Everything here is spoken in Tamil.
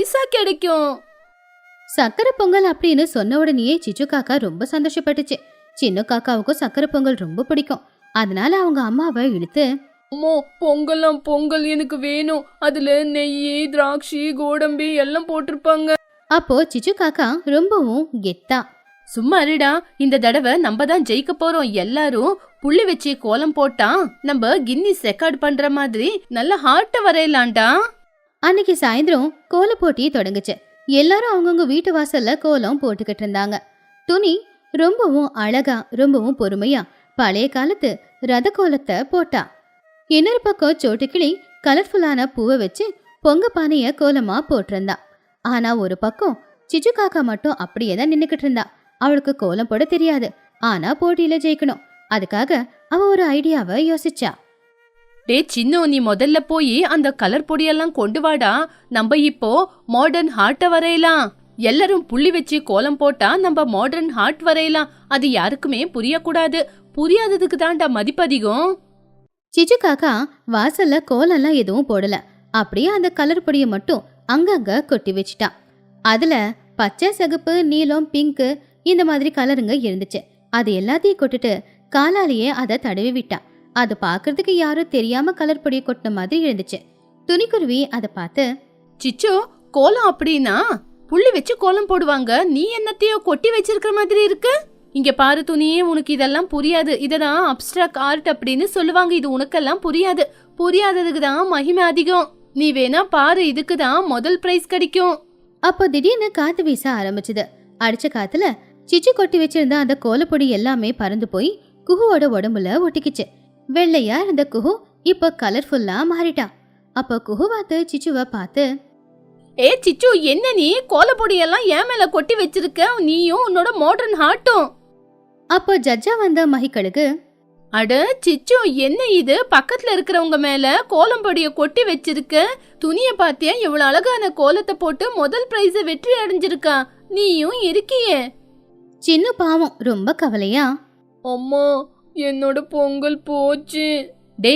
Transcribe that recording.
பரிசா கிடைக்கும். சக்கரை பொங்கல் அப்படின்னு சொன்ன உடனே சிச்சு காக்கா ரொம்ப சந்தோஷப்பட்டுச்சு. சின்ன காக்காவுக்கும் சக்கரை பொங்கல் ரொம்ப பிடிக்கும். அதனால அவங்க அம்மாவை இழுத்து, அம்மா பொங்கல் எனக்கு வேணும். அதுல நெய், திராட்சை, கோடம்பு எல்லாம் போட்டிருப்பாங்க. அப்போ சிச்சு காக்கா ரொம்பவும் கெத்தா, சும்மா இருடா, இந்த தடவை நம்ம தான் ஜெயிக்க போறோம். எல்லாரும் புள்ளி வச்சு கோலம் போட்டா நம்ம கின்னிஸ் ரெக்கார்ட் பண்ற மாதிரி நல்ல ஹார்ட்ட வரையலாம்டா. அன்னைக்கு சாயந்தரம் கோல போட்டி தொடங்குச்சு. எல்லாரும் அவங்கவுங்க வீட்டு வாசல்ல கோலம் போட்டுக்கிட்டு இருந்தாங்க. துணி ரொம்பவும் அழகா ரொம்பவும் பொறுமையா பழைய காலத்து ரத கோலத்தை போட்டா. இன்னொரு பக்கம் சோட்டுக்கிளி கலர்ஃபுல்லான பூவை வச்சு பொங்க பானைய கோலமா போட்டிருந்தா. ஆனா ஒரு பக்கம் சிச்சு காக்கா மட்டும் அப்படியே தான் நின்னுக்கிட்டு இருந்தா. அவளுக்கு கோலம் போட தெரியாது. ஆனா போட்டியில ஜெயிக்கணும். அதுக்காக அவ ஒரு ஐடியாவை யோசிச்சா. டே சின்னோ, நீ முதல்ல போய் அந்த கலர் பொடியெல்லாம் கொண்டு வாடா. நம்ம இப்போ மாடர்ன் ஹார்ட்ட வரையலாம். எல்லாரும் புள்ளி வச்சு கோலம் போட்டா நம்ம மாடர்ன் ஹார்ட் வரையலாம். அது யாருக்குமே புரியக்கூடாது. புரியாததுக்கு தான்டா மதிப்பதிகம். சிச்சு காக்கா வாசல்ல கோலம்லாம் எதுவும் போடல. அப்படியே அந்த கலர் பொடியை மட்டும் அங்கங்க கொட்டி வச்சுட்டான். அதுல பச்சை, சிகப்பு, நீலம், பிங்க்கு இந்த மாதிரி கலருங்க இருந்துச்சு. அது எல்லாத்தையும் கொட்டுட்டு காலாலேயே அதை தடவி விட்டான். அது பாக்குறதுக்கு யாரும் தெரியாம கலர் பொடியை கொட்டின மாதிரி இருந்துச்சு. துணிக்குருவி அதை பார்த்து, சிச்சோ, கோலம் அப்படின்னா புள்ளி வச்சு கோலம் போடுவாங்க. நீ என்னத்தையோ கொட்டி வச்சிருக்கிற மாதிரி இருக்கு. இங்க பாரு துணியே, உனக்கு இதெல்லாம் புரியாது. இததான் அப்டிராக்ட் ஆர்ட் அப்படின்னு சொல்லுவாங்க. இது உனக்கெல்லாம் புரியாது. புரியாததுக்கு தான் மகிமை அதிகம். நீ வேணா பாரு, இதுக்கு தான் முதல் பிரைஸ் கிடைக்கும். அப்போ திடீர்னு காத்து வீச ஆரம்பிச்சுது. அடிச்ச காத்துல சிச்சு கொட்டி வச்சிருந்த அந்த கோலப்பொடி எல்லாமே பறந்து போய் குஹுவோட உடம்புல ஒட்டிக்கிச்சு. வெள்ளையா இருந்த குஹு இப்போ கலர்ஃபுல்லா மாறிட்டான். அப்போ குஹு பார்த்து சிச்சுவை பார்த்து, ஏ சிச்சு, என்ன நீ கோலப்பொடி எல்லாம் ஏன் மேல கொட்டி வச்சிருக்க? நீயும் உன்னோட மாடர்ன் ஹார்ட்டும். அப்போ ஜட்ஜா வந்த மகிக்கழுகு, அட சிச்சு, என்ன இது? பக்கத்துல இருக்கிறவங்க மேல கோலம்பொடிய கொட்டி வச்சிருக்க. துணிய பாத்தியா? இவ்வளவு அழகான கோலத்தை போட்டு முதல் பிரைஸ வெற்றி அடைஞ்சிருக்கா. நீயும் இருக்கியே. சின்ன பாவம் ரொம்ப கவலையா, அம்மா, என்னோட பொங்கல் போச்சு. டே